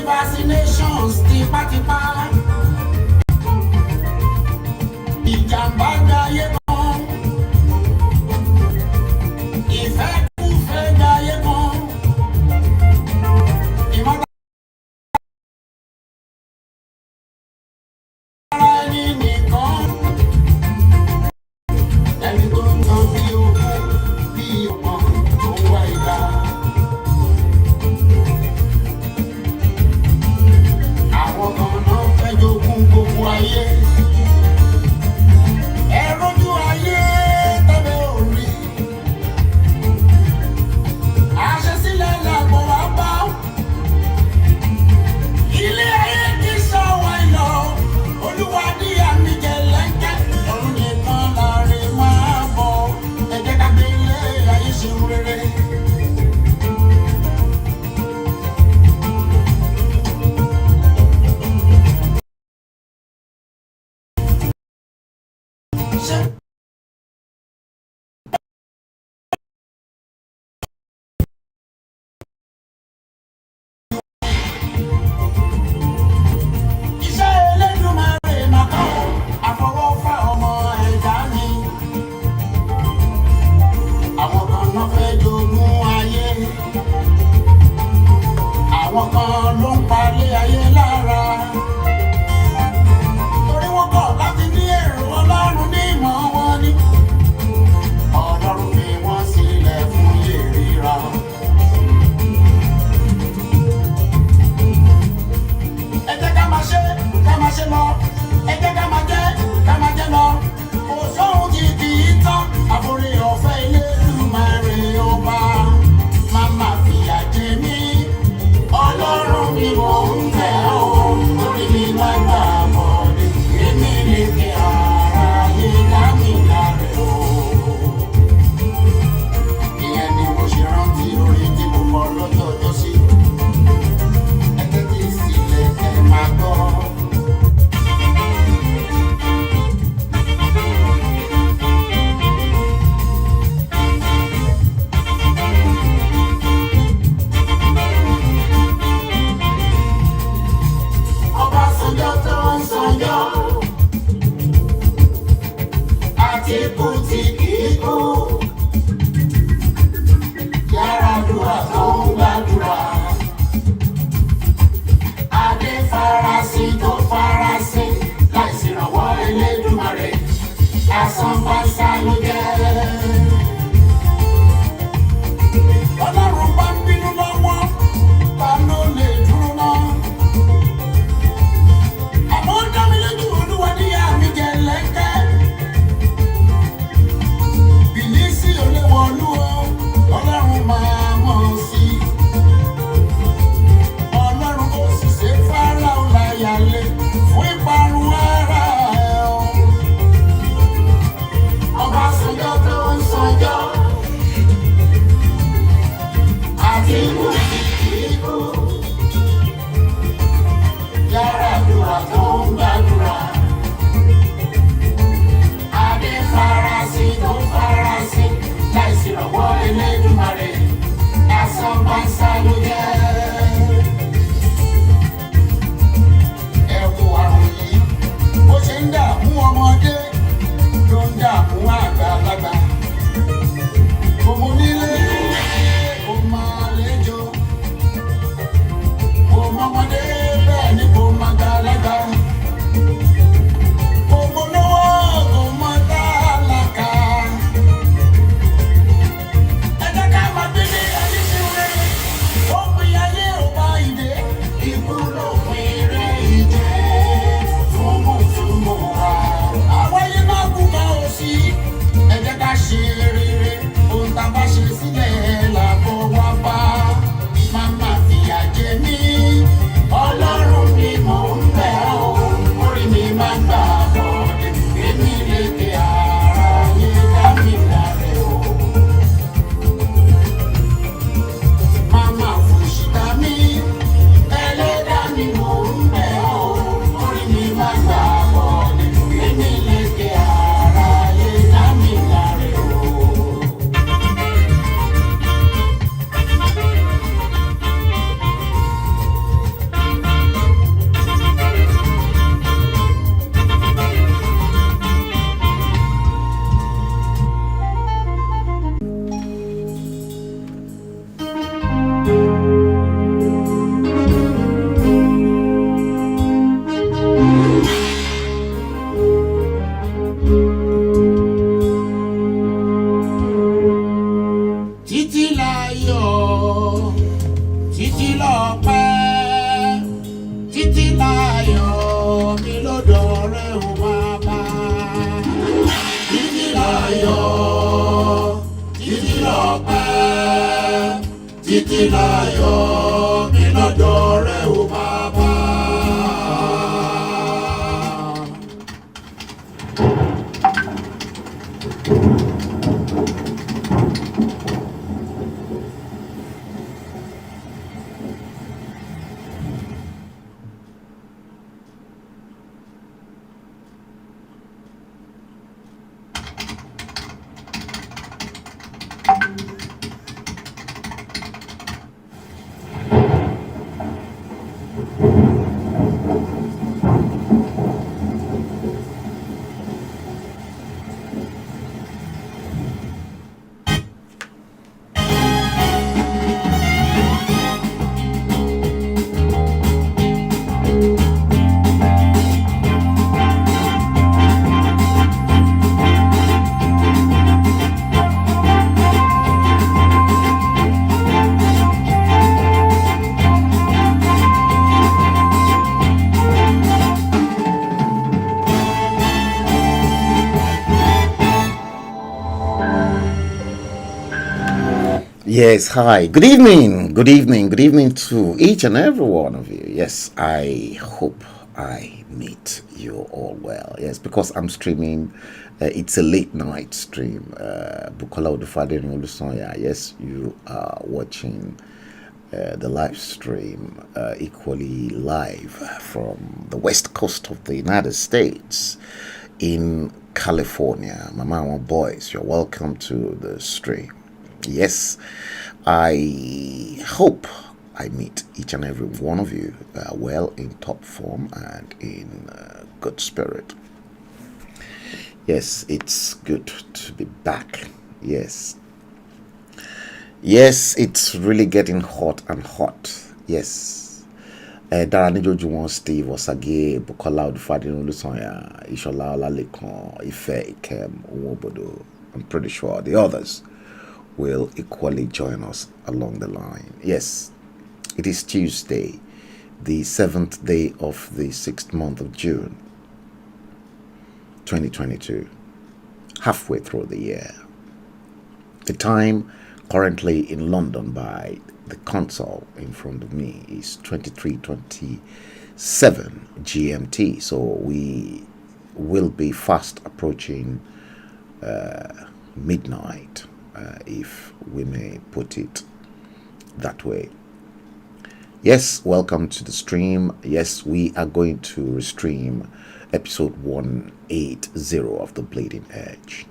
vaccinations tipátipá. Ìjàmbá gbáyé kan. Ìfẹ́kúfẹ́ gbáyé kan. Ìmọ̀tara ẹni nìkan. Ẹni tó ń tán bí òkú bí ọmọ tó ń wá ìgbà. Àwọn kan náà fẹ́ jogún gbogbo ayé. Ẹ rójú ayé tẹ́lẹ̀ orí. Àṣesílẹ̀ làgbọ̀ wá bá. Ilé ayé kì í ṣọ̀wọ́ ìlọ. Olúwa ní àmì jẹ̀lẹ́ńkẹ́. Ọ̀run nìkan láre máa bọ̀. Ẹ jẹ́ ká gbé ilé ayé ṣe rere. Iṣẹ́ Elédùmarè máa kọ́ àfọwọ́fà ọmọ ẹ̀dá ni. Àwọn kan náà fẹ́ jogún ayé. Àwọn kan ló ń palẹ̀ ayé lára. Torí wọ́n kọ̀ láti ní èrò Ọlọ́run ní ìmọ̀ wọn ni. Ọlọ́run fi wọ́n sílẹ̀ fún ìríra. Ẹ jẹ́ ká máa ṣe lọ. Ẹ jẹ́ ká máa jẹ́ lọ. Kò sóhun tí kì í tán. Àforí ọ̀fẹ́ Elédùmarè ọba. Máma fìyà jẹ mí. Ọlọ́run mi mò ń tẹ̀ ọ́. Orí mi máa gbà bọ̀dé. Èmi lè fi ara yé lámìláre o. Ìyẹn ni mo ṣe rántí orin tí mo kọ lọ́jọ́ ọjọ́sí. Ẹ tẹ́tí sílẹ̀ kẹ́ máa gbọ́. Ọbásanjọ́ tó ń sanjọ́. Àtìkù tí kì í kú. Yar'Adua tó ń gbàdúrà. Adé farasin tó farasin. Láìsí ìrànwọ́ Elédùmarè. Asán pásá ló jẹ́. Ọlọ́run bá ń bínú lọ́wọ́. Ta ló lè dúró náà? Àmọ́ ó dá mi lójú Olúwa ní àmì jẹ̀lẹ́ńkẹ́. Bìlísì ò lè wọ̀lú o. Ọlọ́run máa mọ̀ sí. Ọlọ́run kò sì ṣe Fáráò láyàlé fún ìparun ara ẹ̀ o. Ọbásanjọ́ láyọ̀, títí lọ́pẹ́, títí láyọ̀ mi lọ́dọ̀ rẹ o bàbá. Yes, hi. Good evening. Good evening. Good evening to each and every one of you. Yes, I hope I meet you all well. Yes, because I'm streaming. It's a late night stream. Bukola Odufade Olusonya. Yes, you are watching the live stream equally live from the west coast of the United States in California. Mama boys, you're welcome to the stream. Yes, I hope I meet each and every one of you well, in top form and in good spirit. Yes, it's good to be back. Yes. Yes, it's really getting hot and hot. Yes. Darani Jojuwon, Steve Osage, Bukola Odufade Olusonya, Ishola Olalekan, Ife Ikem, Uwobodo. I'm pretty sure the others will equally join us along the line. Yes, it is Tuesday, the 7th day of the 6th month of June, 2022, halfway through the year. The time currently in London by the console in front of me is 23:27 GMT, so we will be fast approaching midnight, if we may put it that way. Yes, welcome to the stream. Yes, we are going to restream episode 180 of The Bleeding Edge.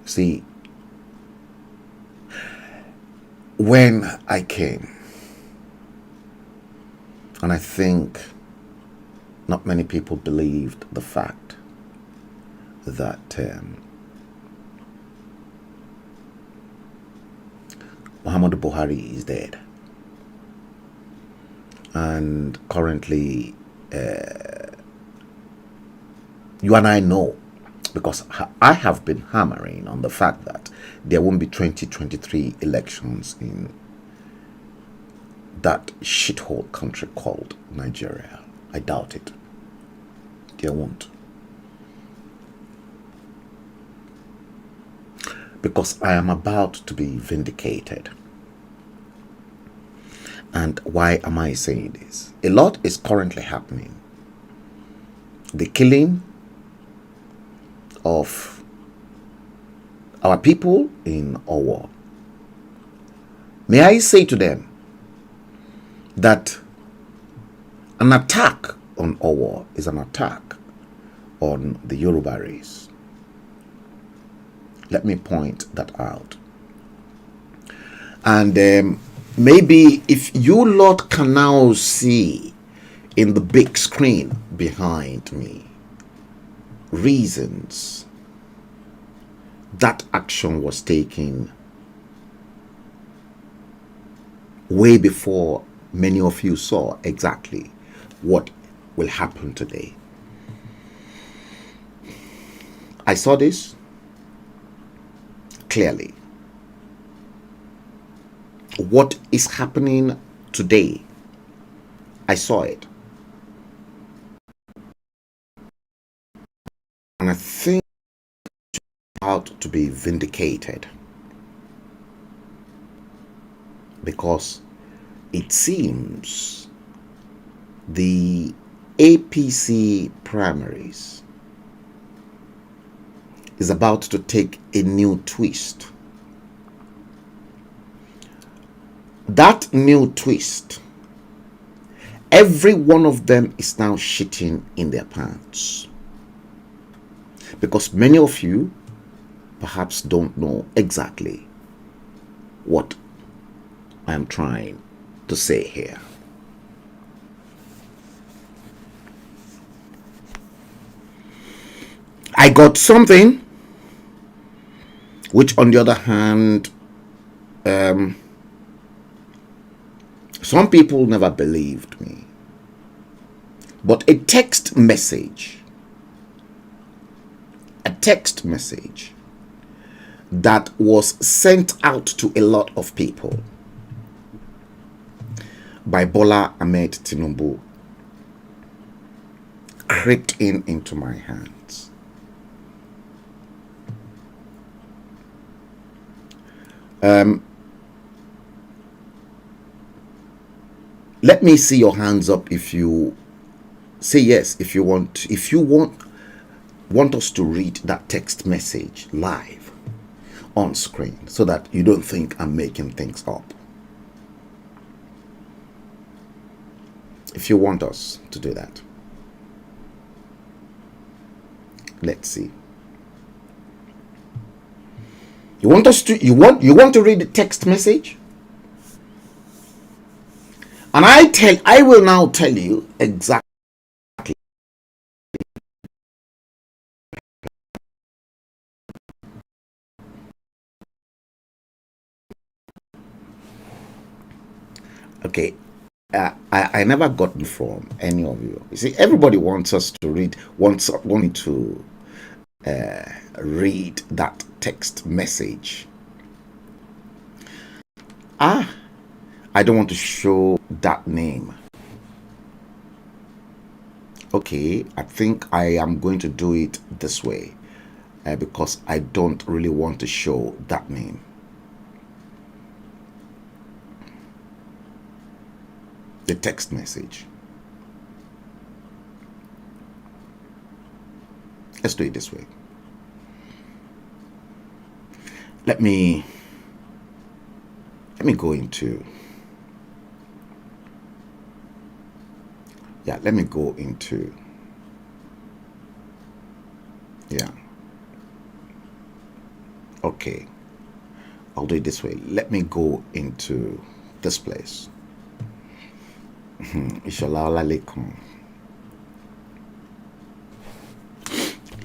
See, when I came, and I think not many people believed the fact that Muhammadu Buhari is dead, and currently you and I know, because I have been hammering on the fact that there won't be 2023 elections in that shithole country called Nigeria. I doubt it. There won't. Because I am about to be vindicated. And why am I saying this? A lot is currently happening. The killing of our people in Owo. May I say to them that an attack on Owo is an attack on the Yoruba race. Let me point that out. And maybe if you lot can now see in the big screen behind me reasons that action was taken way before many of you saw exactly what will happen today. I saw this clearly. What is happening today, I saw it. And I think about to be vindicated, because it seems the APC primaries is about to take a new twist. That new twist, every one of them is now shitting in their pants, because many of you perhaps don't know exactly what I am trying to say here. I got something which, on the other hand, some people never believed me. But a text message that was sent out to a lot of people by Bola Ahmed Tinubu crept into my hands. Let me see your hands up if you say yes, if you want us to read that text message live on screen, so that you don't think I'm making things up. If you want us to do that, let's see. You want to read the text message? And I will now tell you exactly. Okay, I never gotten from any of you. You see, everybody wants us to read, wants to read that text message. I don't want to show that name. Okay, I think I am going to do it this way, because I don't really want to show that name. The text message. Let's do it this way. Let me go into, let me go into, okay, I'll do it this way. Let me go into this place. Inshallah alaikum.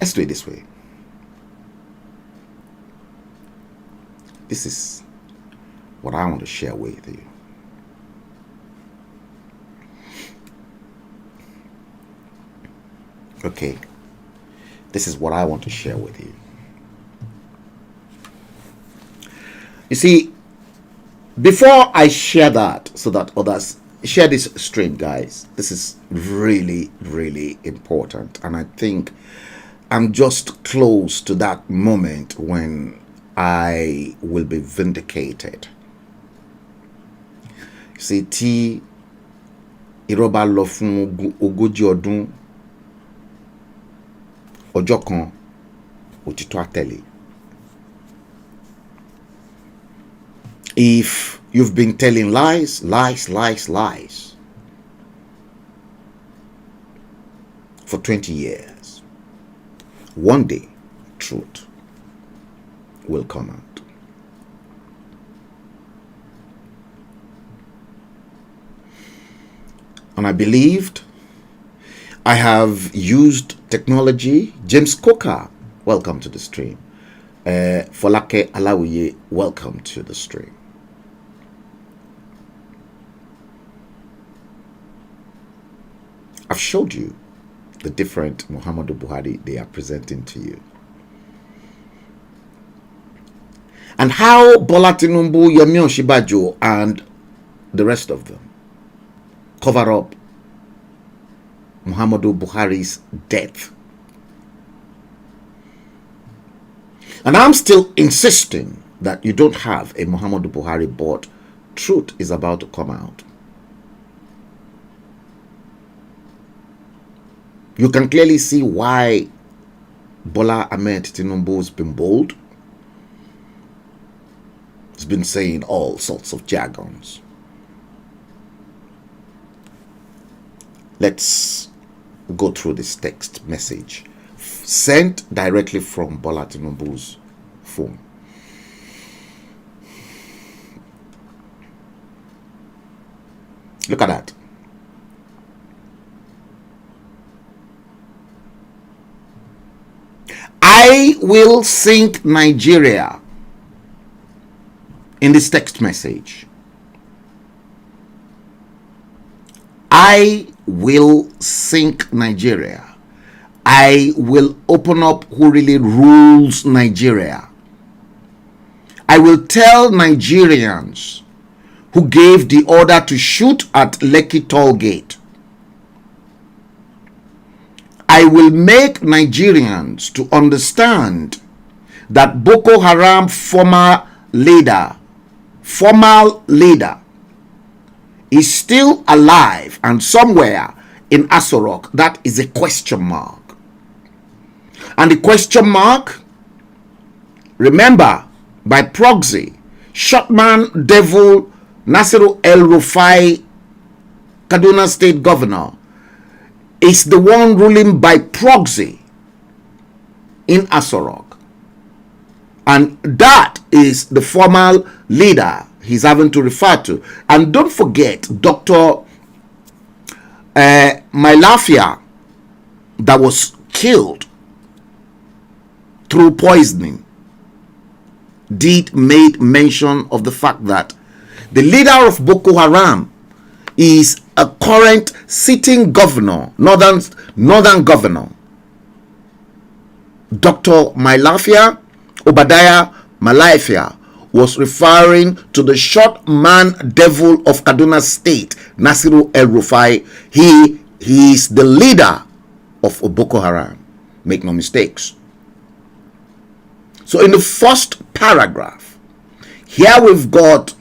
Let's do it this way. This is what I want to share with you. Okay, this is what I want to share with you. You see, before I share that, so that others share this stream, guys, this is really, really important. And I think I'm just close to that moment when I will be vindicated. See, tí Yoruba lọ fún ogójì ọdún, ọjọ́ kan òtítọ́ á tẹ̀lé. If you've been telling lies for 20 years, one day truth will come out. And I believed, I have used technology. James Coker, welcome to the stream. Folake Alawiye, welcome to the stream. I've showed you the different Muhammadu Buhari they are presenting to you. And how Bola Tinubu, Yemi Osinbajo, and the rest of them cover up Muhammadu Buhari's death. And I'm still insisting that you don't have a Muhammadu Buhari, but truth is about to come out. You can clearly see why Bola Ahmed Tinubu has been bold. He's been saying all sorts of jargons. Let's go through this text message sent directly from Bola Tinubu's phone. Look at that. I will sink Nigeria in this text message. I will sink Nigeria. I will open up who really rules Nigeria. I will tell Nigerians who gave the order to shoot at Lekki Toll Gate. I will make Nigerians to understand that Boko Haram former leader is still alive and somewhere in Asorok. That is a question mark. And the question mark, remember, by proxy, shotman devil Nasiru El-Rufai, Kaduna State Governor, is the one ruling by proxy in Asorok. And that is the formal leader he's having to refer to. And don't forget, Dr. Mailafia, that was killed through poisoning, did make mention of the fact that the leader of Boko Haram is a current sitting governor, northern governor. Dr. Mailafia, Obadiah Mailafia, was referring to the short man devil of Kaduna State, Nasiru El-Rufai. He is the leader of Boko Haram. Make no mistakes. So in the first paragraph, here we've got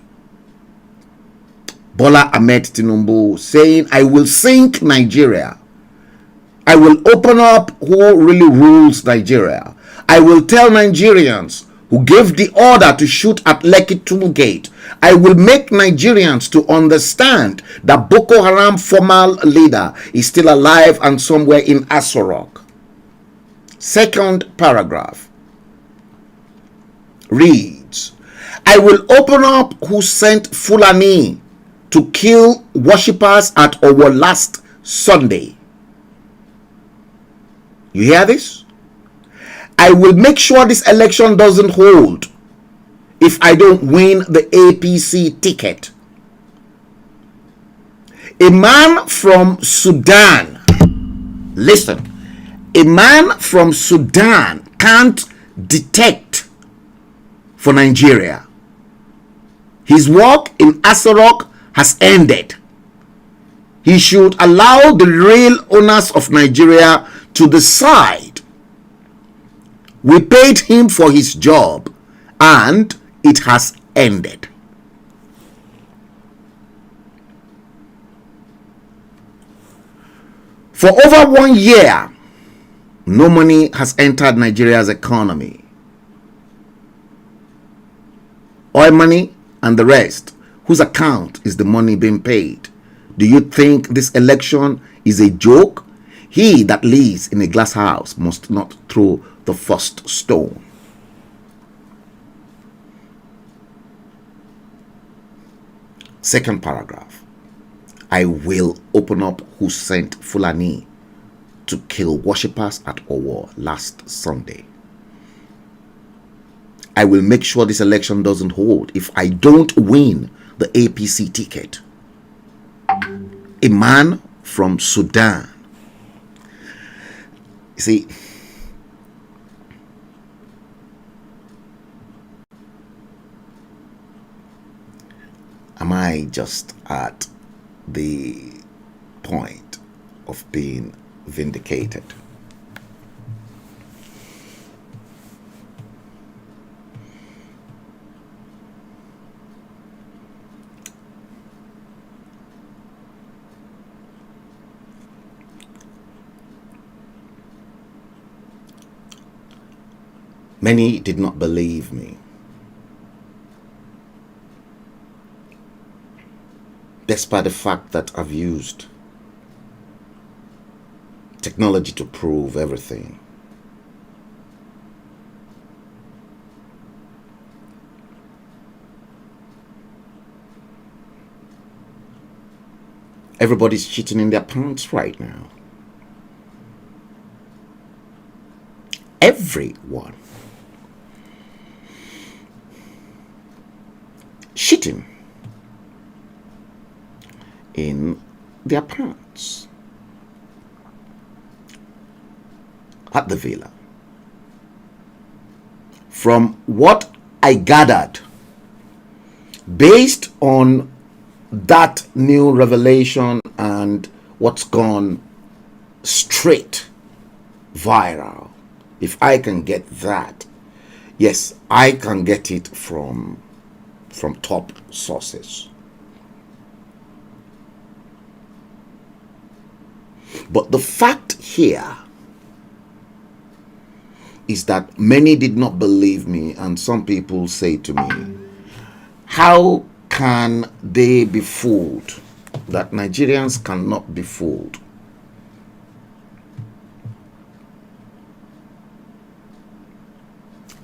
Bola Ahmed Tinubu saying, I will sink Nigeria. I will open up who really rules Nigeria. I will tell Nigerians who gave the order to shoot at Lekki Toll Gate. I will make Nigerians to understand that Boko Haram former leader is still alive and somewhere in Asorok. Second paragraph reads, I will open up who sent Fulani to kill worshippers at Owo last Sunday. You hear this? I will make sure this election doesn't hold if I don't win the APC ticket. A man from Sudan, listen, a man from Sudan can't detect for Nigeria. His work in Asorok has ended. He should allow the real owners of Nigeria to decide. We paid him for his job and it has ended. For over 1 year, no money has entered Nigeria's economy. Oil money and the rest. Whose account is the money being paid? Do you think this election is a joke? He that lives in a glass house must not throw the first stone. Second paragraph. I will open up who sent Fulani to kill worshippers at Owo last Sunday. I will make sure this election doesn't hold if I don't win the APC ticket. A man from Sudan. You see, am I just at the point of being vindicated? Many did not believe me. Despite the fact that I've used technology to prove everything. Everybody's cheating in their pants right now. Everyone. Cheating in their pants at the villa. From what I gathered, based on that new revelation and what's gone straight viral, if I can get that, yes, I can get it from top sources. But the fact here is that many did not believe me, and some people say to me, how can they be fooled? That Nigerians cannot be fooled.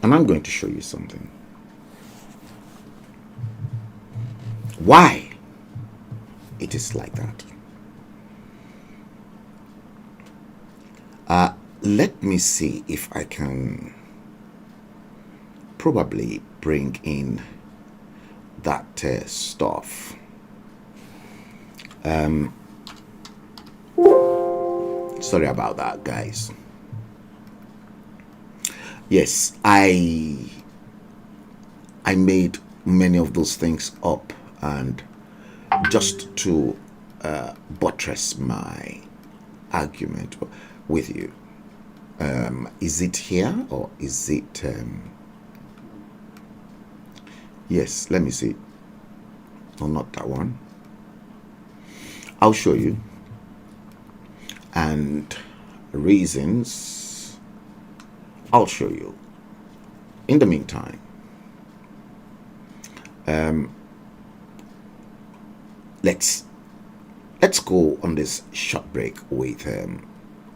And I'm going to show you something. Why it is like that. Let me see if I can probably bring in that stuff. Sorry about that, guys. Yes, I made many of those things up, and just to buttress my argument with you. Is it here or is it yes, let me see. No, not that one. I'll show you. And reasons, I'll show you. In the meantime, let's go on this short break with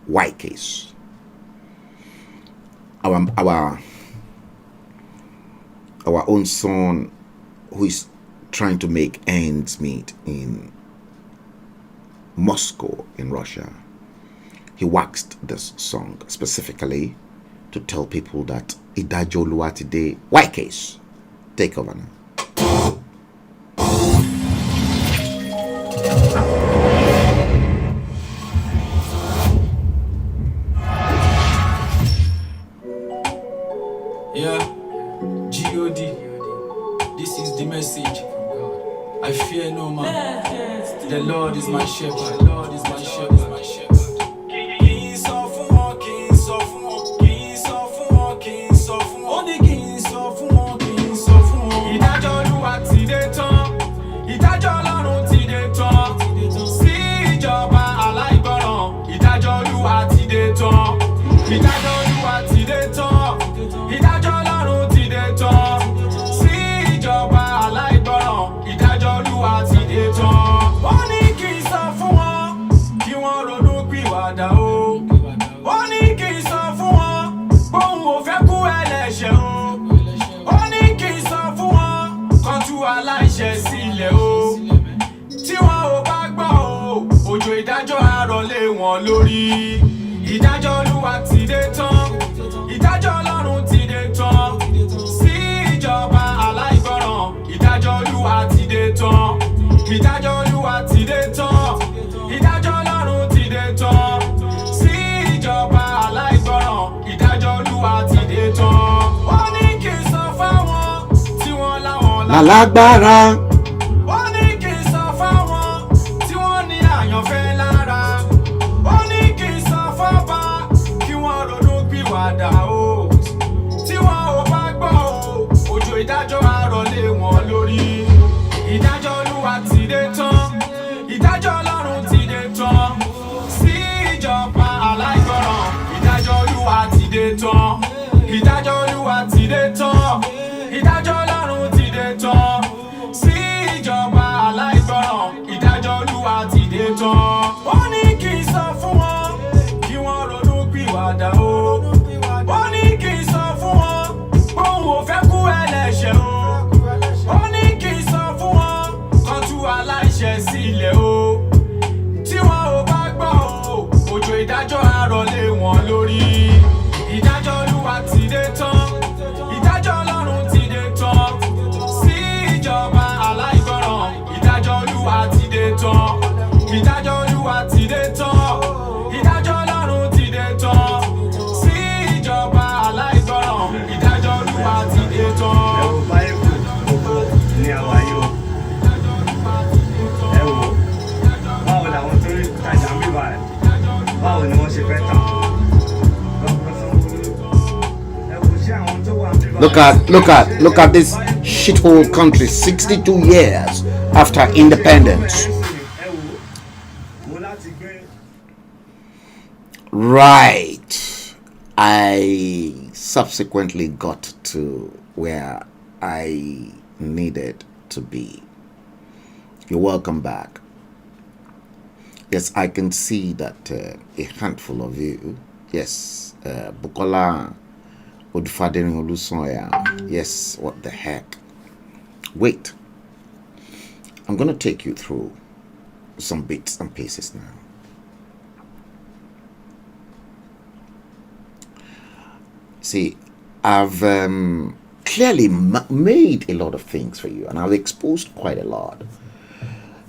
Y case. Our own son, who is trying to make ends meet in Moscow in Russia, he waxed this song specifically to tell people that Idajo Luatide Y case. Take over now. Yeah, G.O.D. This is the message. I fear no man. The Lord is my shepherd. The Lord is my shepherd. My shepherd. Kings of war, kings of war, kings of war, kings of war. Only kings of war, kings of war. Ìdájọ́ Olúwa ti dé tán. Ìdájọ́ Ọlọ́run ti dé tán. Sí ìjọba aláìgbọràn. Ìdájọ́ Olúwa ti dé tán. Ìdájọ́ Olúwa ti dé tán. Ìdájọ́ Ọlọ́run ti dé tán. Sí ìjọba aláìgbọràn. Ìdájọ́ Olúwa ti dé tán. Ó ní kí n sọ fún wọn kí wọ́n ronú pìwàdà o. Ó ní kí n sọ fún wọn bóun ò fẹ́ kú ẹlẹ́ṣẹ̀ o. Ó ní kí n sọ fún wọn kó tú aláìṣẹ̀ sílẹ̀ o. Tí wọn ò bá gbọ́ o, òjò ìdájọ́ á rọ̀ lé wọn lórí. Ìdájọ́ Olúwa ti dé tán. Ìdájọ́ Ọlọ́run ti dé tán. Sí ìjọba aláìgbọràn. Ìdájọ́ Olúwa ti dé tán. Ìdájọ́ Olúwa ti dé tán. Ìdájọ́ Ọlọ́run ti dé tán. Sí ìjọba aláìgbọràn. Ìdájọ́ Olúwa ti dé tán. Ó ní kí n sọ fáwọn tí wọ́n láwọn Lálágbára. Ó ní kí n sọ fáwọn tí wọ́n ní àyànfẹ́ lára. Ó ní kí n sọ fọ́ba kí wọ́n ronú pìwàdà o. Tí wọn ò bá gbọ́ o, òjò ìdájọ́ á rọ̀ lé wọn lórí. Ìdájọ́ Olúwa ti dé tán. Ìdájọ́ Ọlọ́run ti dé tán. Sí ìjọba aláìgbọràn. Ìdájọ́ Olúwa ti dé tán. Ìdájọ́ Olúwa wo báyé kù gbogbo ní àwa yìí o. Ẹ wo báwo làwọn tó ń tajà ń bíbá ẹ̀ báwo ni wọ́n ṣe fẹ́ tà. Look at this shithole country 62 years after independence. Right. I subsequently got to where I needed to be. You're welcome back. Yes, I can see that a handful of you, yes, Bukola Odufadeni Olusoya, yes, what the heck. Wait, I'm going to take you through some bits and pieces now. See, I've clearly made a lot of things for you, and I've exposed quite a lot.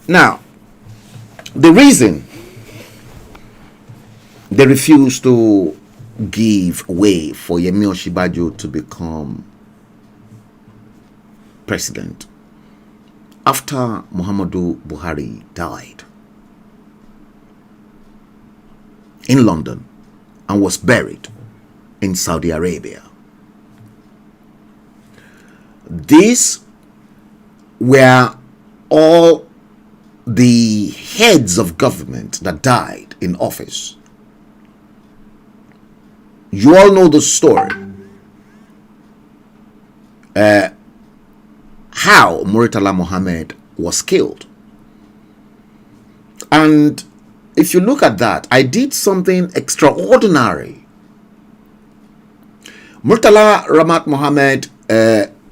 Now, the reason they refuse to give way for Yemi Osinbajo to become president after Muhammadu Buhari died in London and was buried in Saudi Arabia. These were all the heads of government that died in office. You all know the story. How Murtala Mohammed was killed. And if you look at that, I did something extraordinary. Murtala Ramat Mohammed,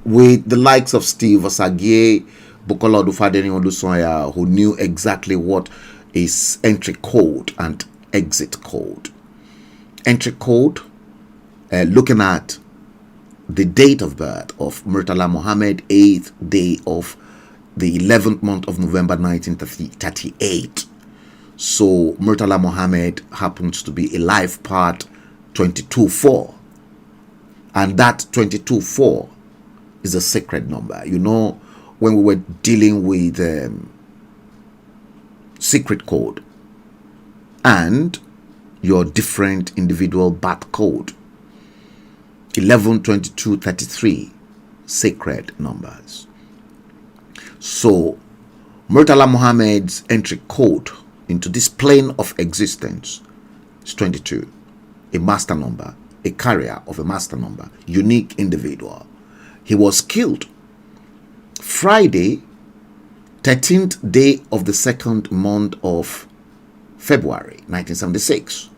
with the likes of Steve Osagie, Bukola Odufadeni Olusoya, who knew exactly what is entry code and exit code. Entry code, looking at the date of birth of Murtala Mohammed, 8th day of the 11th month of November 1938. So Murtala Mohammed happens to be a life part 22-4. And that 22-4 is a sacred number. You know, when we were dealing with secret code and your different individual birth code, 11, 22, 33, sacred numbers. So Murtala Muhammad's entry code into this plane of existence is 22, a master number, a carrier of a master number, unique individual. He was killed Friday, 13th day of the 2nd month of February 1976.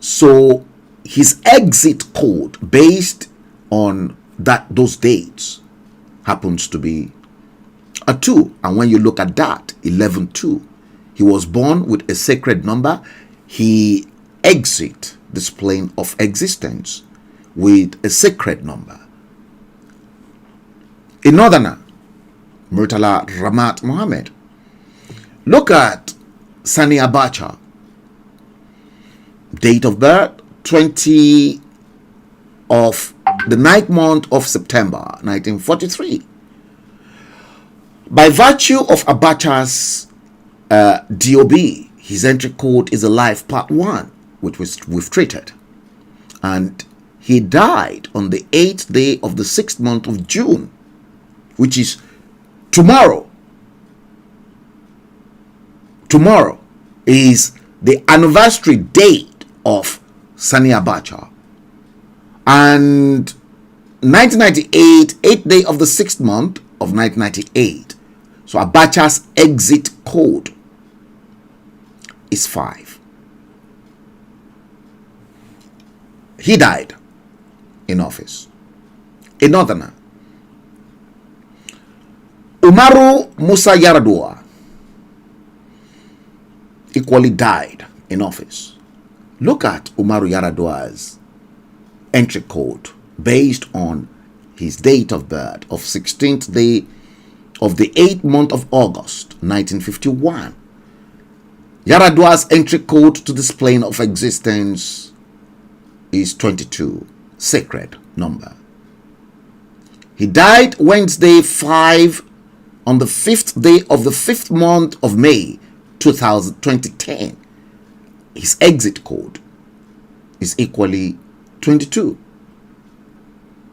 So his exit code based on those dates happens to be a 2. And when you look at that, 11-2, he was born with a sacred number. He exit this plane of existence with a sacred number. A northerner, Murtala Ramat Mohammed. Look at Sani Abacha. Date of birth, 20 of the 9th month of September 1943. By virtue of Abacha's DOB, his entry code is a life part 1, which we've treated. And he died on the 8th day of the 6th month of June, which is tomorrow. Tomorrow is the anniversary date of Sani Abacha. And 1998, 8th day of the 6th month of 1998. So Abacha's exit code is 5. He died in office. A northerner, Umaru Musa Yar'Adua, equally died in office. Look at Umaru Yar'Adua's entry code based on his date of birth of 16th day of the 8th month of August 1951. Yar'Adua's entry code to this plane of existence is 22, sacred number. He died Wednesday 5 on the 5th day of the 5th month of May 2010. His exit code is equally 22.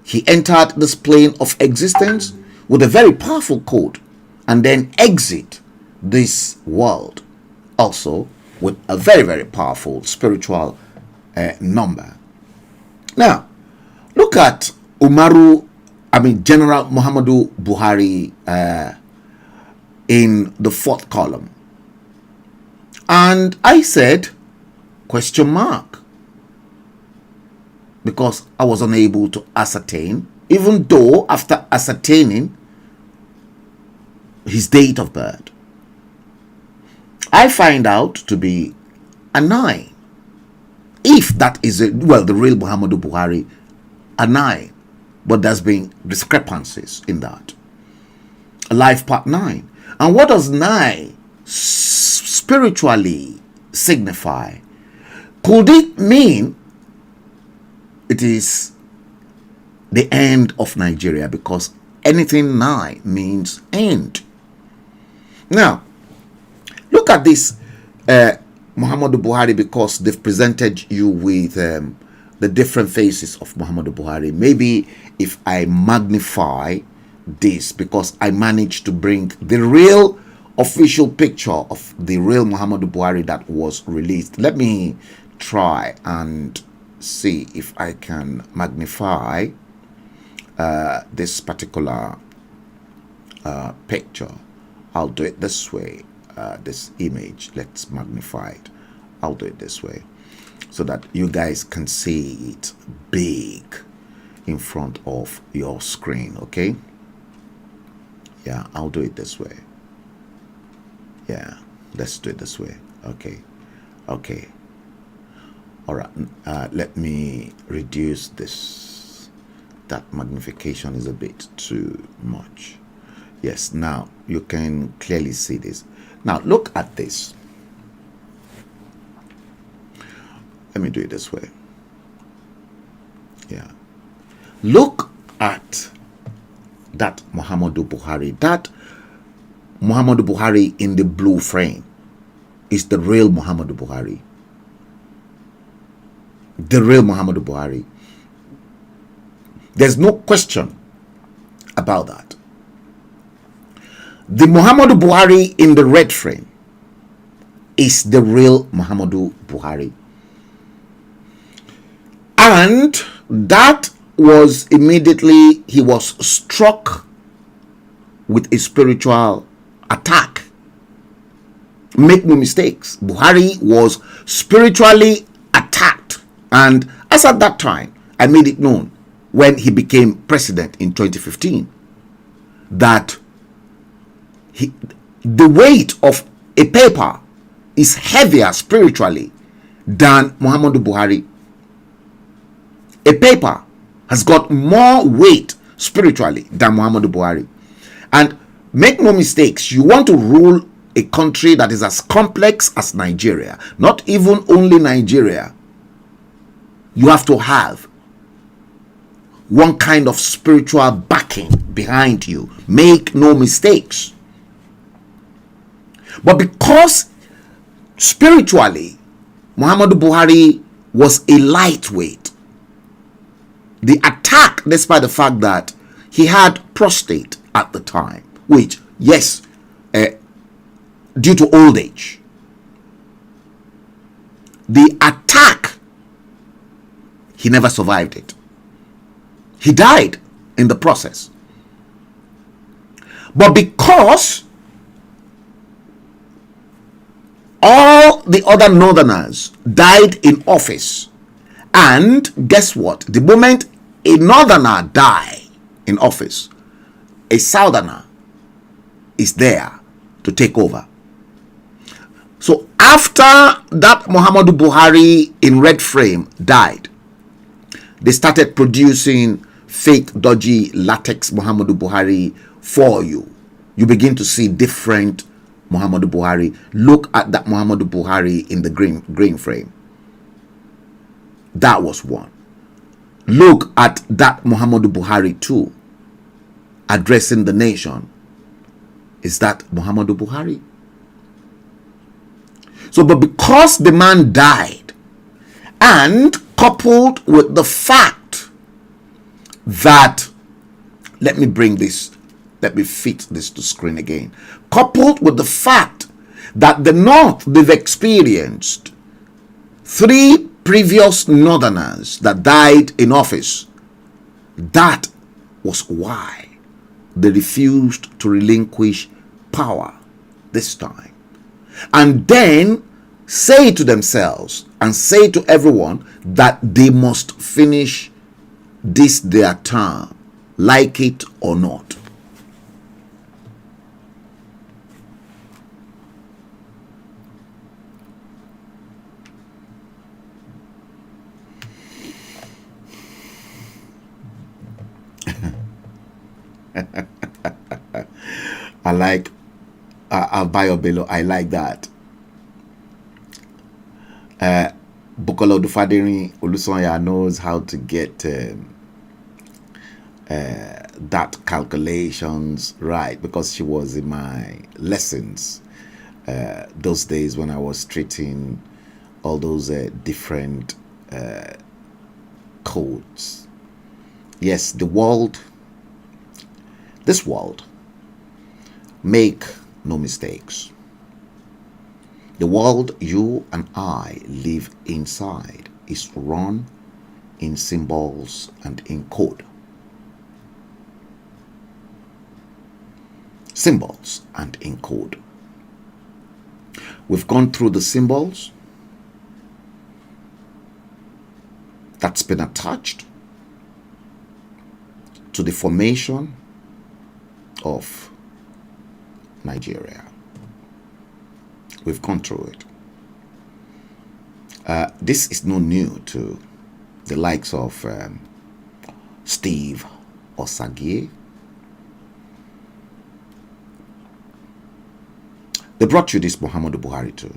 He entered this plane of existence with a very powerful code and then exit this world also with a very, very powerful spiritual number. Now, look at General Muhammadu Buhari in the 4th column. And I said, question mark, because I was unable to ascertain, even though after ascertaining his date of birth, I find out to be a 9. If that is the real Muhammadu Buhari, a 9. But there's been discrepancies in that. A life part 9. And what does 9 spiritually signify? Could it mean it is the end of Nigeria? Because anything 9 means end. Now, look at this Muhammadu Buhari, because they've presented you with the different faces of Muhammadu Buhari. Maybe if I magnify this, because I managed to bring the real official picture of the real Muhammadu Buhari that was released. Let me try and see if I can magnify this particular picture. I'll do it this way. This image, let's magnify it. I'll do it this way so that you guys can see it big in front of your screen. Okay, yeah, I'll do it this way. Yeah, let's do it this way. Okay, all right. Let me reduce this. That magnification is a bit too much. Yes, now you can clearly see this. Now look at this. Let me do it this way. Yeah. Look at that Muhammadu Buhari. That Muhammadu Buhari in the blue frame is the real Muhammadu Buhari. The real Muhammadu Buhari. There's no question about that. The Muhammadu Buhari in the red frame is the real Muhammadu Buhari. And that was immediately he was struck with a spiritual attack. Make no mistakes, Buhari was spiritually attacked. And as at that time, I made it known when he became president in 2015 that the weight of a paper is heavier spiritually than Muhammadu Buhari. A paper has got more weight spiritually than Muhammadu Buhari. And make no mistakes, you want to rule a country that is as complex as Nigeria, not even only Nigeria, you have to have one kind of spiritual backing behind you. Make no mistakes. But because spiritually Muhammadu Buhari was a lightweight, the attack, despite the fact that he had prostate at the time, which, yes, due to old age, the attack, he never survived it. He died in the process. But because all the other northerners died in office, and guess what? The moment a northerner dies in office, a southerner is there to take over. So after that Muhammadu Buhari in red frame died, they started producing fake, dodgy, latex Muhammadu Buhari for you. You begin to see different Muhammadu Buhari. Look at that Muhammadu Buhari in the green frame. That was one. Look at that Muhammadu Buhari too. addressing the nation. Is that Muhammadu Buhari? So, but because the man died, and coupled with the fact that, let me fit this to screen again, coupled with the fact that the North, they've experienced 3 previous Northerners that died in office. That was why they refused to relinquish power this time. And then say to themselves and say to everyone that they must finish this their term, like it or not. I like Abayo Bello. I like that. Bukolo Dufadiri Olusonya knows how to get that calculations right, because she was in my lessons those days when I was treating all those different codes. Yes, this world, make no mistakes. The world you and I live inside is run in symbols and in code. Symbols and in code. We've gone through the symbols that's been attached to the formation of Nigeria. We've gone through it. This is no new to the likes of Steve Osagie. They brought you this Muhammadu Buhari too.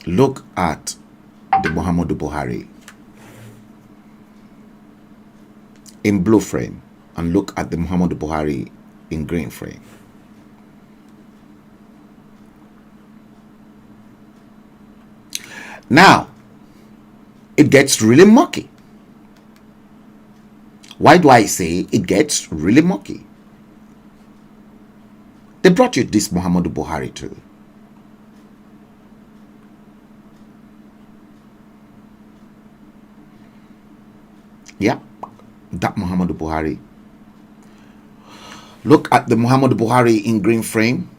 Look at the Muhammadu Buhari in blue frame and look at the Muhammadu Buhari in green frame. Now, it gets really murky. Why do I say it gets really murky? They brought you this Muhammadu Buhari too. Yeah, that Muhammadu Buhari. Look at the Muhammadu Buhari in green frame.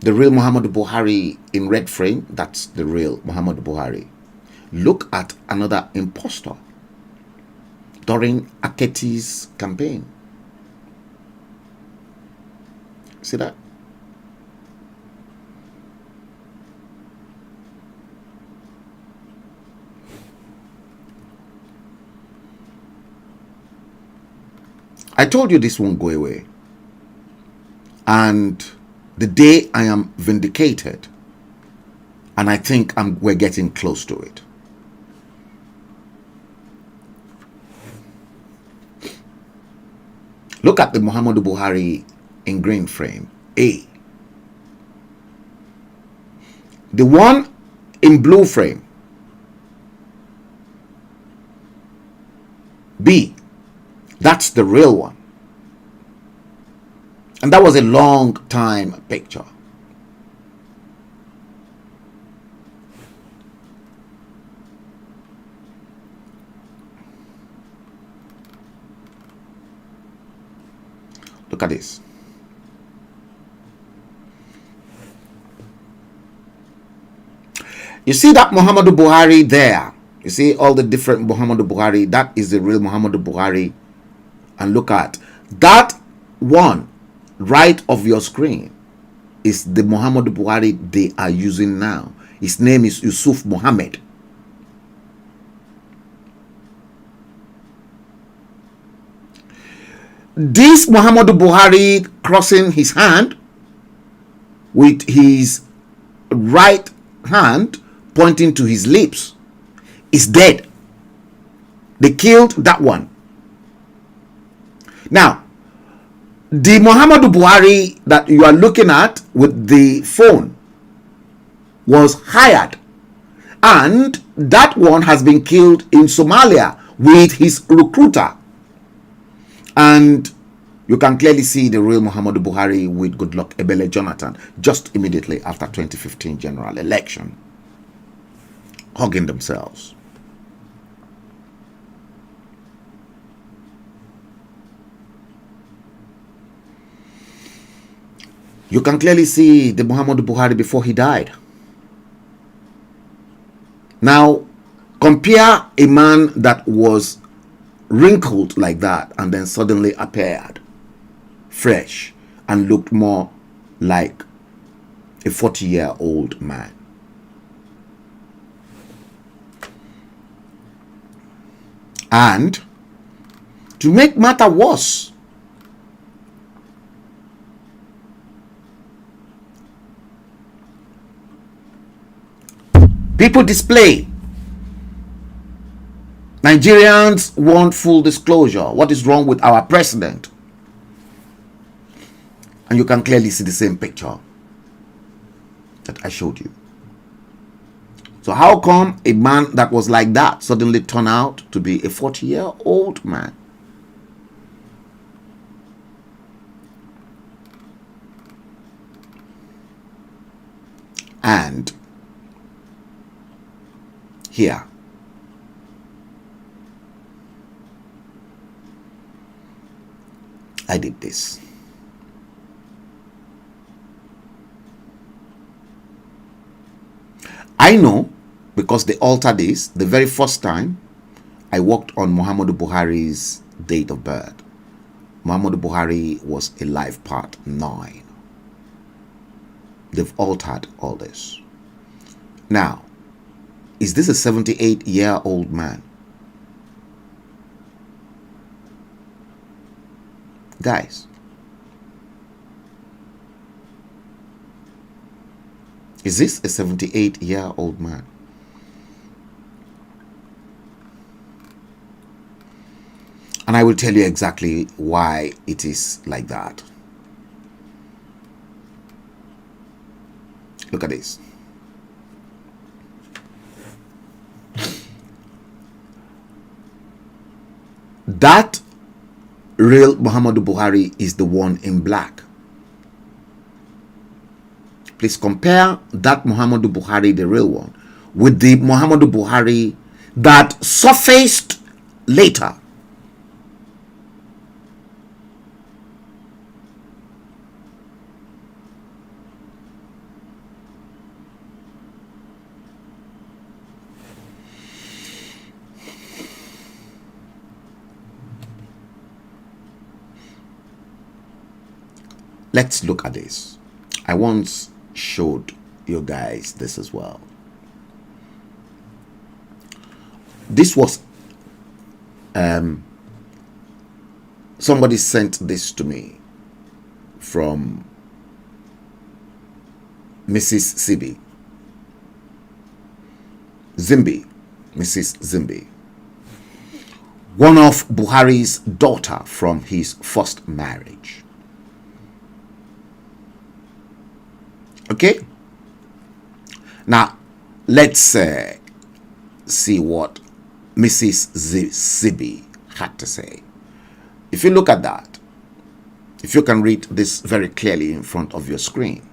The real Muhammadu Buhari in red frame. That's the real Muhammadu Buhari. Look at another impostor during Aketi's campaign. See that? I told you this won't go away. And the day I am vindicated, and I think we're getting close to it. Look at the Muhammadu Buhari in green frame, A. The one in blue frame, B. That's the real one. And that was a long time picture. Look at this. You see that Muhammadu Buhari there? You see all the different Muhammadu Buhari? That is the real Muhammadu Buhari. And look at that one right of your screen is the Muhammadu Buhari they are using now. His name is Yusuf Mohammed. This Muhammadu Buhari crossing his hand with his right hand pointing to his lips is dead. They killed that one. Now, the Muhammadu Buhari that you are looking at with the phone was hired, and that one has been killed in Somalia with his recruiter. And you can clearly see the real Muhammadu Buhari with Goodluck Ebele Jonathan just immediately after 2015 general election, hugging themselves. You can clearly see the Muhammadu Buhari before he died. Now, compare a man that was wrinkled like that and then suddenly appeared fresh and looked more like a 40-year-old man. And to make matter worse, people display. Nigerians want full disclosure. What is wrong with our president? And you can clearly see the same picture that I showed you. So how come a man that was like that suddenly turned out to be a 40-year-old man? And here, I did this. I know because they altered this the very first time I worked on Muhammadu Buhari's date of birth. Muhammadu Buhari was alive part 9. They've altered all this. Now, is this a 78-year-old man? Guys, is this a 78-year-old man? And I will tell you exactly why it is like that. Look at this. That real Muhammadu Buhari is the one in black. Please compare that Muhammadu Buhari, the real one, with the Muhammadu Buhari that surfaced later. Let's look at this. I once showed you guys this as well. This was somebody sent this to me from Mrs. Zimbi, Mrs. Zimbi, one of Buhari's daughter from his first marriage. Okay, now let's see what Mrs. Zibi had to say. If you look at that, if you can read this very clearly in front of your screen,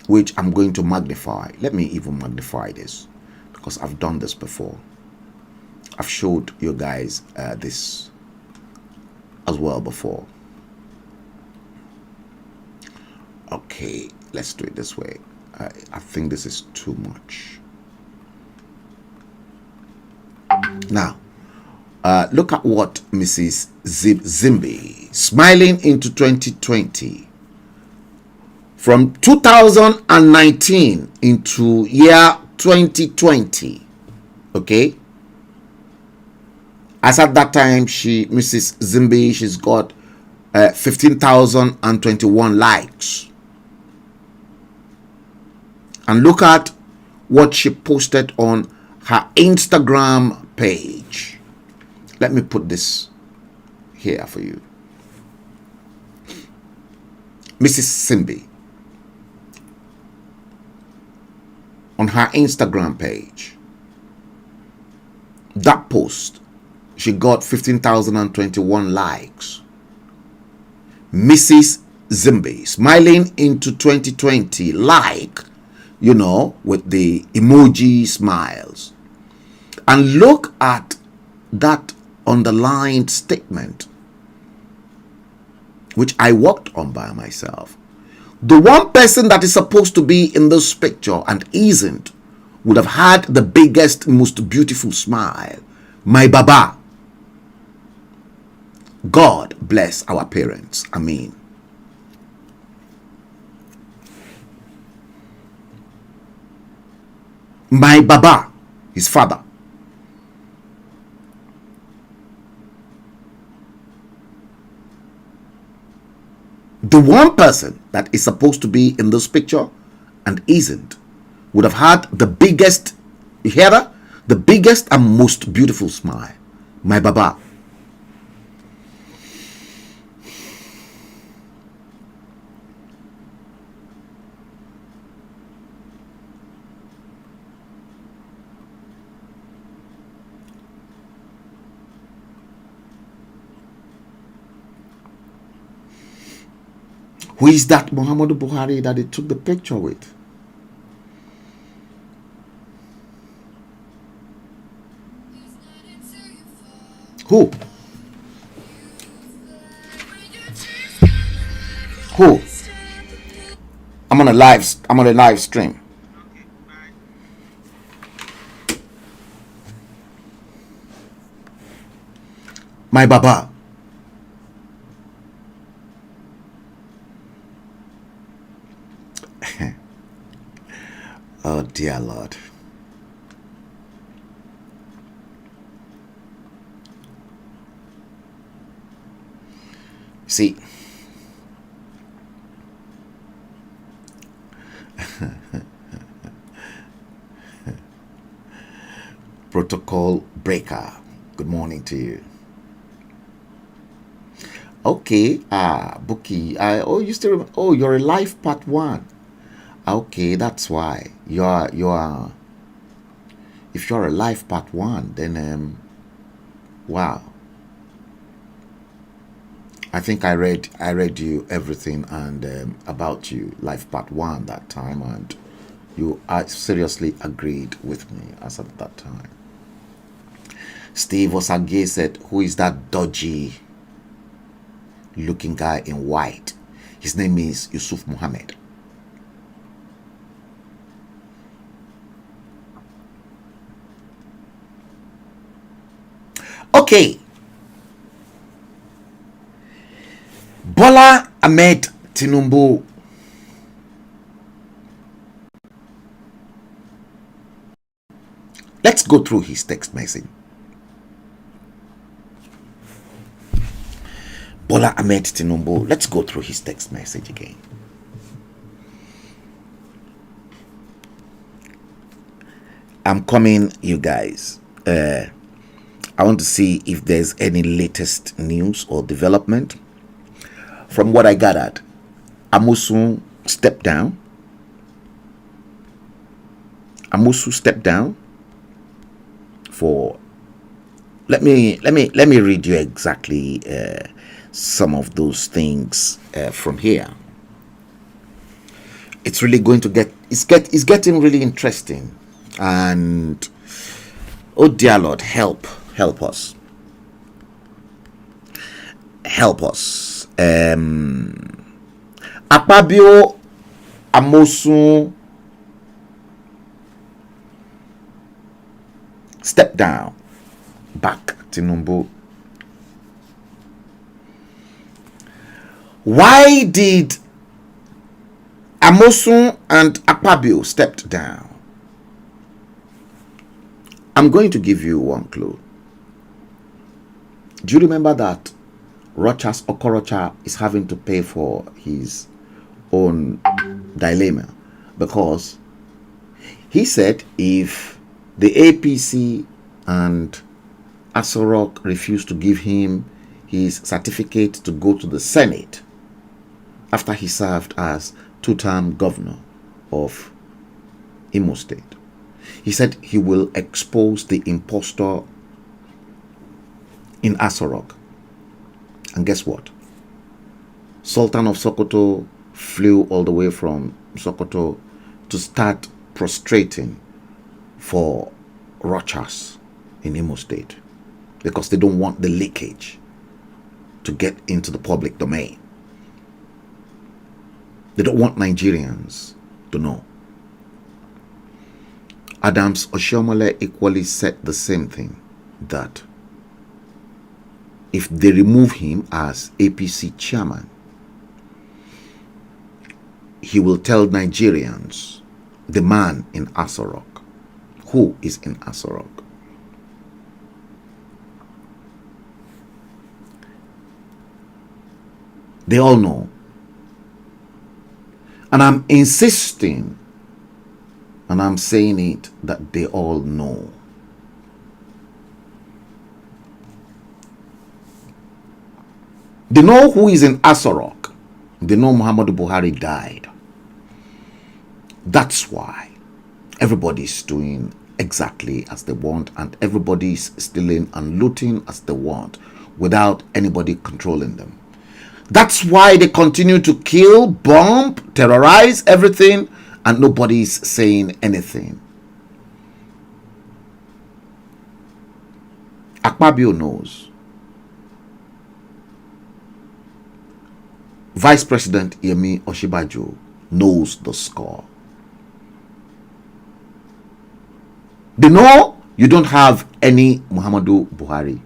which I'm going to magnify. Let me even magnify this because I've done this before. I've showed you guys this as well before. Okay, let's do it this way. I think this is too much. Now, look at what Mrs. Zimbi, smiling into 2020, from 2019 into year 2020, okay? As at that time, Mrs. Zimbi, she's got 15,021 likes. And look at what she posted on her Instagram page. Let me put this here for you. Mrs. Simbi, on her Instagram page, that post, she got 15,021 likes. Mrs. Zimbi, smiling into 2020, like, you know, with the emoji smiles. And look at that underlined statement, which I worked on by myself. The one person that is supposed to be in this picture and isn't would have had the biggest, most beautiful smile. My Baba. God bless our parents. Amen. My Baba, his father. The one person that is supposed to be in this picture and isn't would have had the biggest, you hear that? The biggest and most beautiful smile. My Baba. Who is that Muhammadu Buhari that they took the picture with? Who? Who? I'm on a live stream. My Baba. Oh dear Lord. See, protocol breaker, good morning to you. Okay, Buki, you still remember? Oh, you're a live part one. Okay, that's why you are. If you're a live part one, then wow. I think I read you everything and about you live part one that time, and you seriously agreed with me as at that time. Steve Osage said, "Who is that dodgy looking guy in white?" His name is Yusuf Muhammad. Okay. Bola Ahmed Tinubu. Let's go through his text message. Bola Ahmed Tinubu. Let's go through his text message again. I'm coming, you guys. I want to see if there's any latest news or development. From what I gathered, Amosu stepped down. Amosu stepped down for. Let me read you exactly some of those things from here. It's really going to it's getting really interesting, and oh dear Lord, help us. Help us. Akpabio Amosu step down, back Tinubu. Why did Amosu and Akpabio stepped down? I'm going to give you one clue. Do you remember that Rochas Okorocha is having to pay for his own dilemma? Because he said if The APC and Asorok refused to give him his certificate to go to the Senate after he served as two-term governor of Imo State. He said he will expose the impostor in Asorok. And guess what? Sultan of Sokoto flew all the way from Sokoto to start prostrating for Rochas in Imo State because they don't want the leakage to get into the public domain. They don't want Nigerians to know. Adams Oshiomhole equally said the same thing, that if they remove him as APC chairman, he will tell Nigerians the man in Asorok, who is in Asorok. They all know. And I'm insisting, and I'm saying it, that they all know. They know who is in Asorok. They know Muhammadu Buhari died. That's why everybody's doing exactly as they want, and everybody's stealing and looting as they want without anybody controlling them. That's why they continue to kill, bomb, terrorize everything, and nobody's saying anything. Akpabio knows. Vice President Yemi Osinbajo knows the score. They know you don't have any Muhammadu Buhari.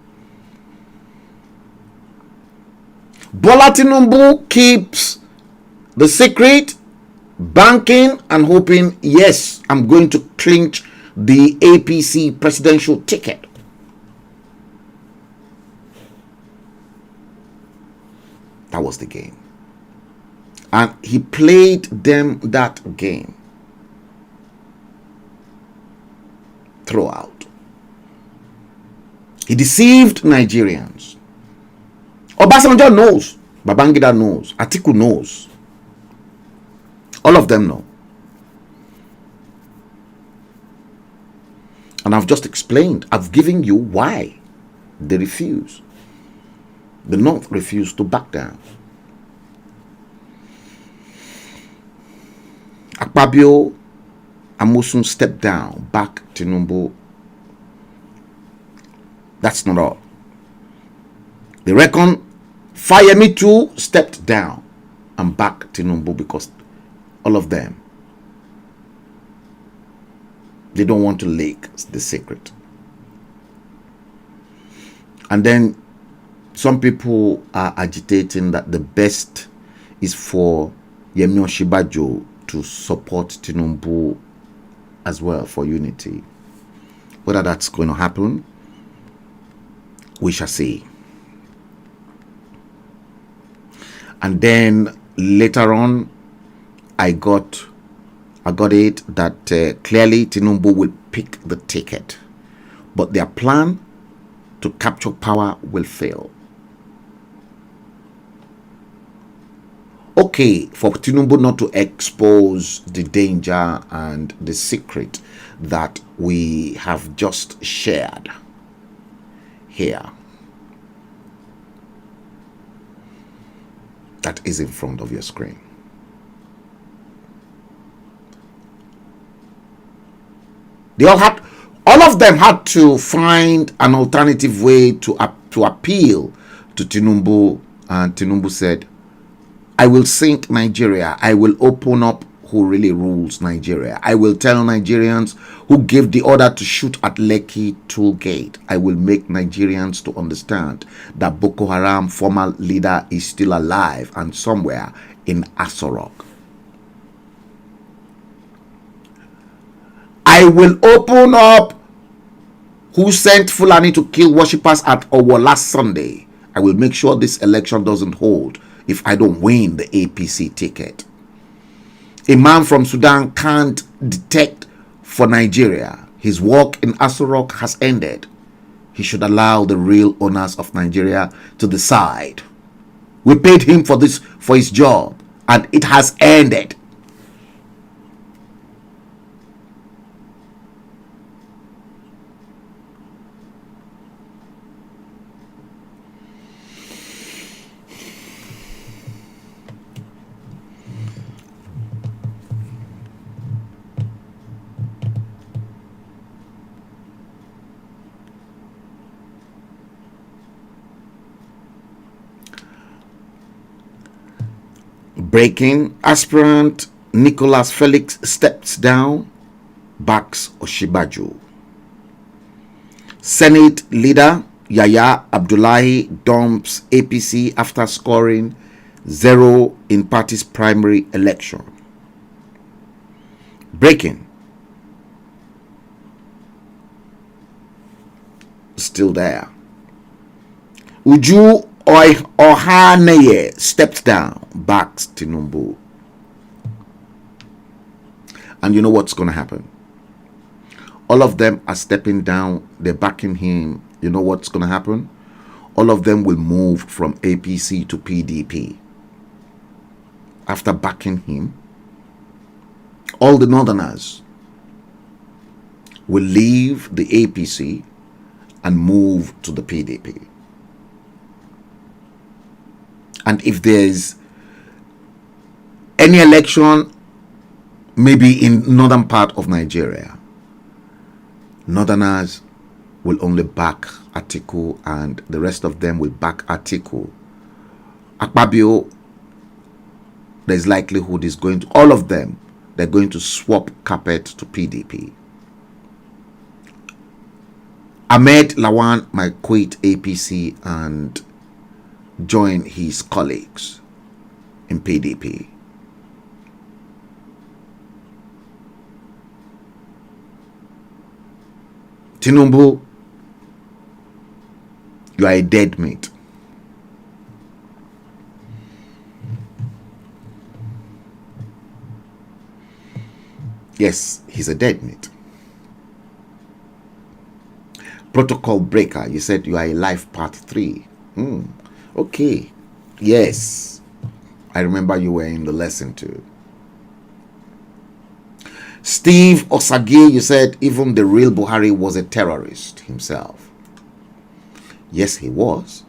Bola Tinubu keeps the secret, banking and hoping, yes, I'm going to clinch the APC presidential ticket. That was the game. And he played them that game throughout. He deceived Nigerians. Obasanjo knows. Babangida knows. Atiku knows. All of them know. And I've just explained. I've given you why they refuse. The North refused to back down. Akpabio Amosun stepped down, back Tinubu. That's not all. They reckon Fayemi too stepped down and back Tinubu because all of them, they don't want to leak the secret. And then some people are agitating that the best is for Yemi Osinbajo to support Tinubu as well for unity. Whether that's going to happen, we shall see. And then later on, I got it that clearly Tinubu will pick the ticket, but their plan to capture power will fail. Okay, for Tinubu not to expose the danger and the secret that we have just shared here. That is in front of your screen. All of them had to find an alternative way to appeal to Tinubu, and Tinubu said, I will sink Nigeria. I will open up who really rules Nigeria. I will tell Nigerians who gave the order to shoot at Lekki toll gate. I will make Nigerians to understand that Boko Haram former leader is still alive and somewhere in Asorok. I will open up who sent Fulani to kill worshippers at Owo last Sunday. I will make sure this election doesn't hold if I don't win the APC ticket. A man from Sudan can't detect for Nigeria. His work in Aso Rock has ended. He should allow the real owners of Nigeria to decide. We paid him for his job, and it has ended. Breaking, aspirant Nicholas Felix steps down, backs Oshibaju. Senate leader Yaya Abdullahi dumps APC after scoring 0 in party's primary election. Breaking. Still there. Uju Ohaneye steps down, backs Tinubu. And you know what's going to happen? All of them are stepping down. They're backing him. You know what's going to happen? All of them will move from APC to PDP. After backing him, all the northerners will leave the APC and move to the PDP. And if there's any election, maybe in northern part of Nigeria, northerners will only back Atiku and the rest of them will back Atiku. Akpabio, there's likelihood is going to, all of them, they're going to swap carpet to PDP. Ahmed Lawan might quit APC and join his colleagues in PDP. Tinubu, you are a dead meat. Yes, he's a dead meat. Protocol breaker, you said you are a life part 3. Okay. Yes. I remember you were in the lesson too. Steve Osage, you said even the real Buhari was a terrorist himself. Yes, he was.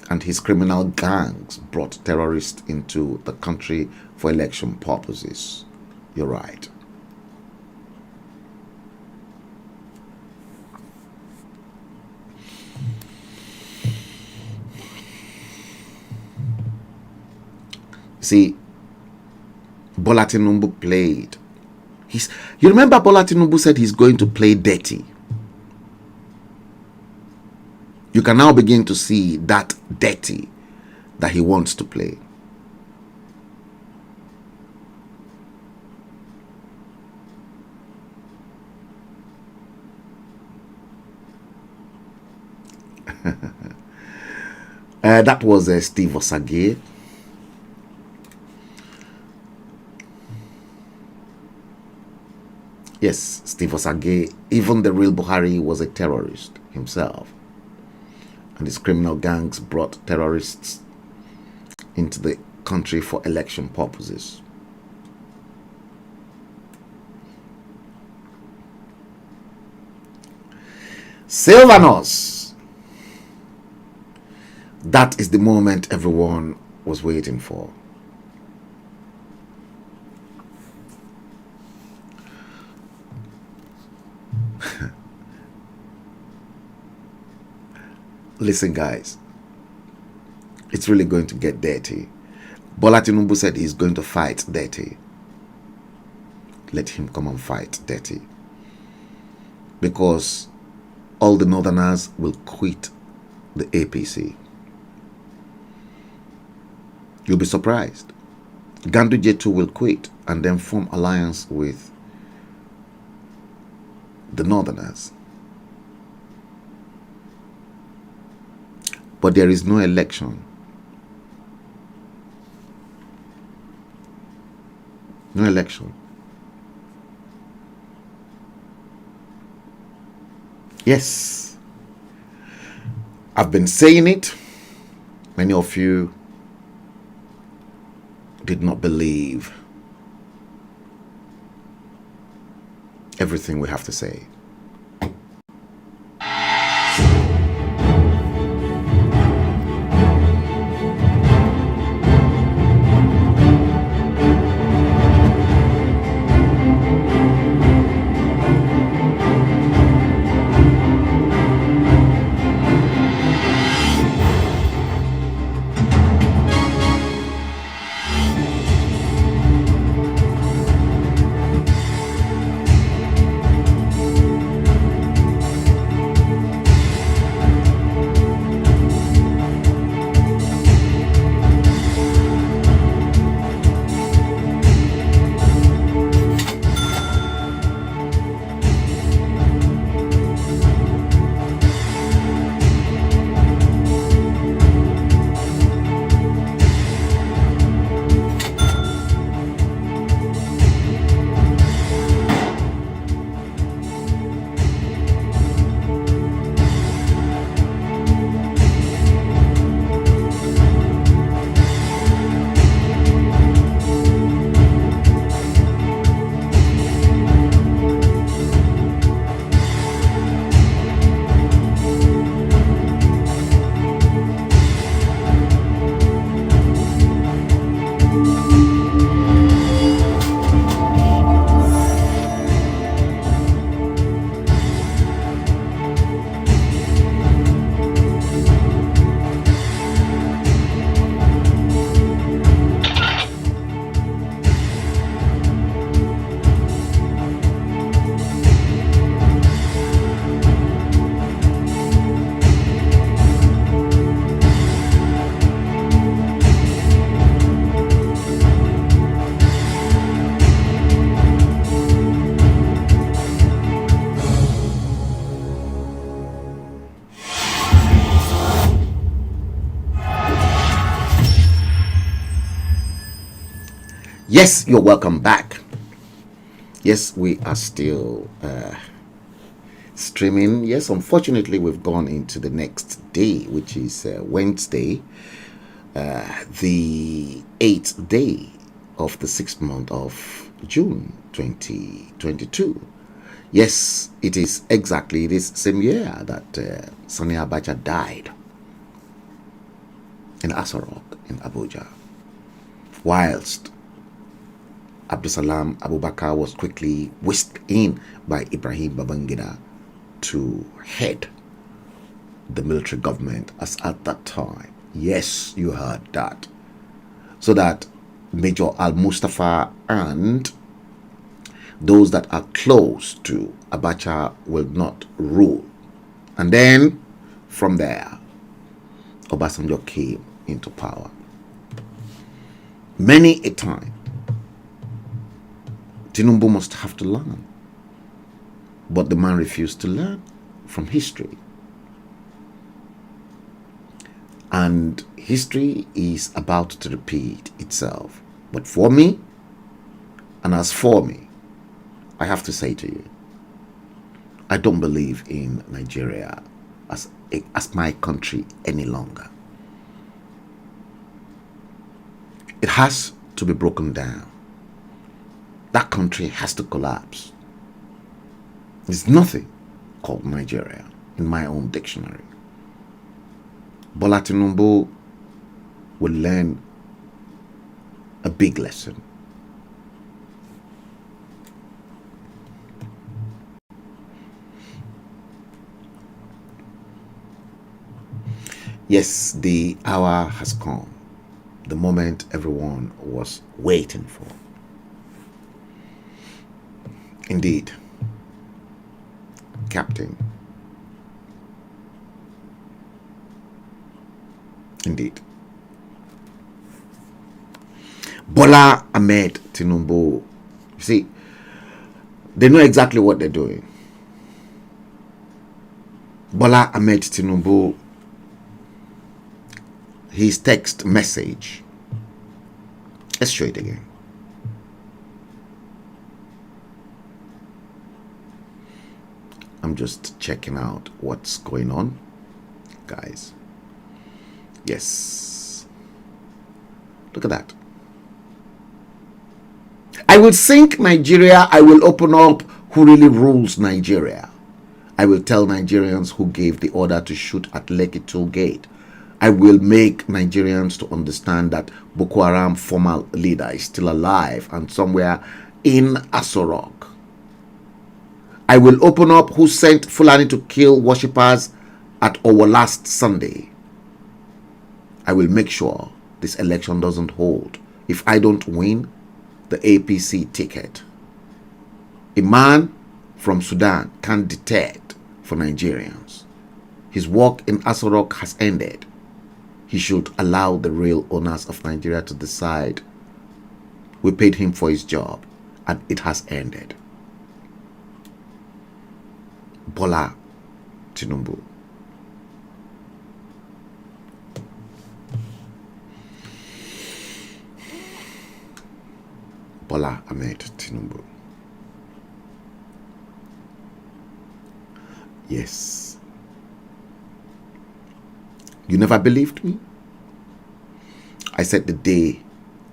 And his criminal gangs brought terrorists into the country for election purposes. You're right. See, Bola Tinubu played. You remember Bola Tinubu said he's going to play dirty. You can now begin to see that dirty that he wants to play. That was Steve Osage. Yes, Steve Osage, even the real Buhari was a terrorist himself. And his criminal gangs brought terrorists into the country for election purposes. Sylvanus. That is the moment everyone was waiting for. Listen, guys, it's really going to get dirty. Bola Tinubu said he's going to fight dirty. Let him come and fight dirty. Because all the northerners will quit the APC. You'll be surprised. Ganduje too will quit and then form alliance with the northerners. But there is no election. No election. Yes, I've been saying it. Many of you did not believe everything we have to say. Yes, you're welcome back. Yes, we are still streaming. Yes, unfortunately, we've gone into the next day, which is Wednesday, the 8th day of the 6th month of June 2022. Yes, it is exactly this same year that Sani Abacha died in Asarok in Abuja, whilst Abdusalam Abubakar was quickly whisked in by Ibrahim Babangida to head the military government as at that time. Yes, you heard that. So that Major Al-Mustafa and those that are close to Abacha will not rule. And then from there, Obasanjo came into power. Many a time, Tinubu must have to learn. But the man refused to learn from history. And history is about to repeat itself. But for me, and as for me, I have to say to you, I don't believe in Nigeria as my country any longer. It has to be broken down. That country has to collapse. There's nothing called Nigeria in my own dictionary. Bola Tinubu will learn a big lesson. Yes, the hour has come. The moment everyone was waiting for. Indeed, Captain. Indeed. Bola Ahmed Tinubu. You see, they know exactly what they're doing. Bola Ahmed Tinubu, his text message. Let's show it again. I'm just checking out what's going on, guys. Yes. Look at that. I will sink Nigeria. I will open up who really rules Nigeria. I will tell Nigerians who gave the order to shoot at Lekki Toll Gate. I will make Nigerians to understand that Boko Haram former leader is still alive and somewhere in Asorok. I will open up who sent Fulani to kill worshippers at Owo last Sunday. I will make sure this election doesn't hold if I don't win the APC ticket. A man from Sudan can't detect for Nigerians. His work in Asorok has ended. He should allow the real owners of Nigeria to decide. We paid him for his job and it has ended. Bola Tinubu. Bola Ahmed Tinubu. Yes. You never believed me? I said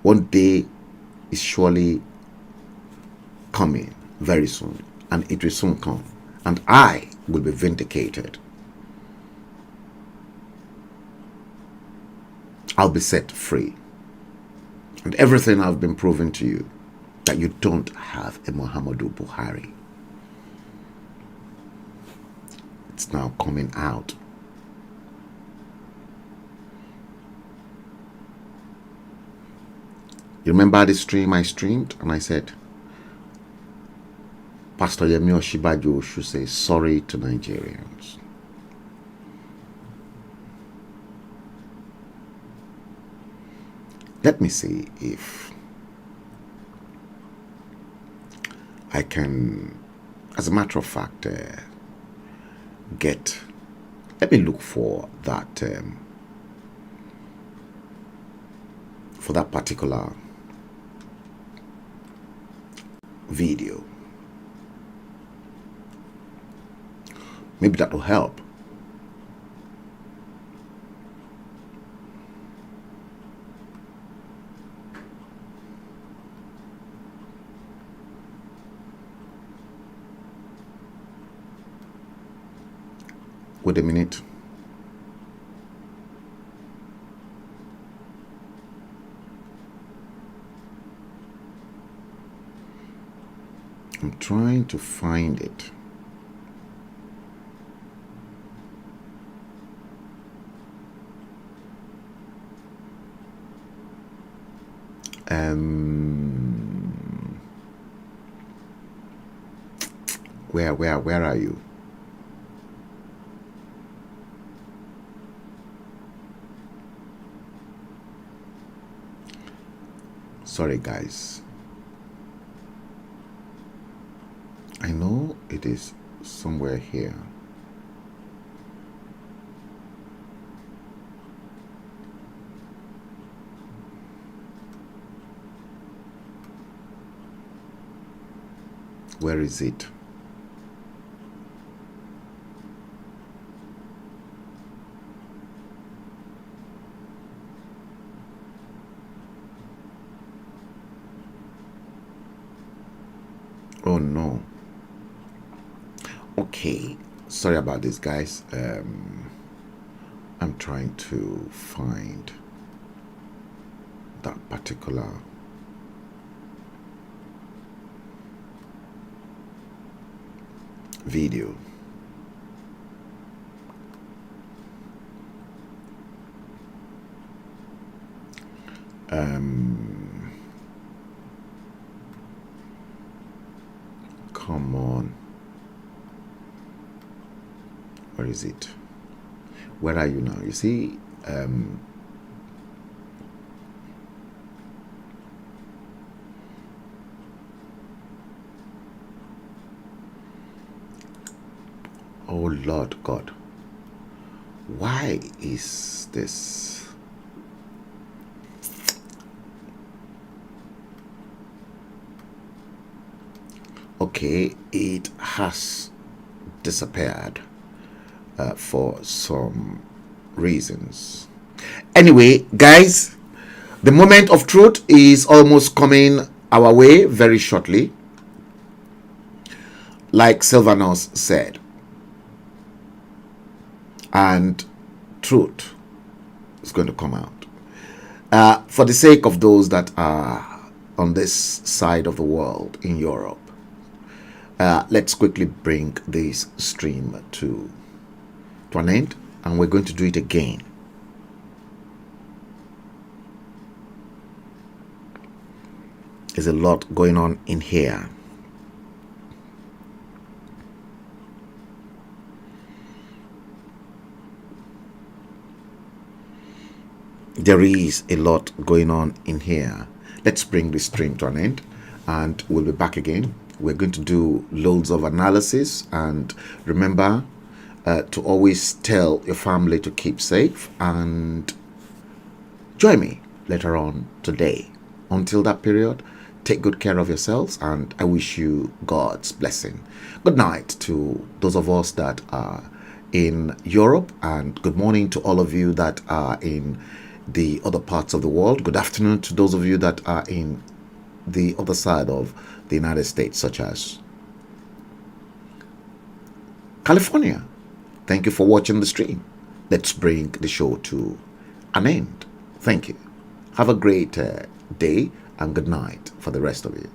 one day is surely coming very soon, and it will soon come, and I will be vindicated. I'll be set free. And everything I've been proving to you, that you don't have a Muhammadu Buhari. It's now coming out. You remember the stream I streamed and I said, Pastor Yemi Osinbajo should say sorry to Nigerians. Let me see if I can, as a matter of fact, let me look for that particular video. Maybe that will help. Wait a minute. I'm trying to find it. Where are you? Sorry, guys. I know it is somewhere here. Where is it? Oh no. Okay, sorry about this, guys. I'm trying to find that particular video. Come on. Where is it? Where are you now? You see, oh Lord God, why is this? Okay, it has disappeared for some reasons. Anyway, guys, the moment of truth is almost coming our way very shortly. Like Sylvanus said, and truth is going to come out. For the sake of those that are on this side of the world in Europe, let's quickly bring this stream to an end, and we're going to do it again. There's a lot going on in here. There is a lot going on in here. Let's bring this stream to an end, and we'll be back again. We're going to do loads of analysis, and remember to always tell your family to keep safe, and join me later on today. Until that period, take good care of yourselves, and I wish you God's blessing. Good night to those of us that are in Europe, and good morning to all of you that are in the other parts of the world. Good afternoon to those of you that are in the other side of the United States, such as California. Thank you for watching the stream. Let's bring the show to an end. Thank you. Have a great day, and good night for the rest of you.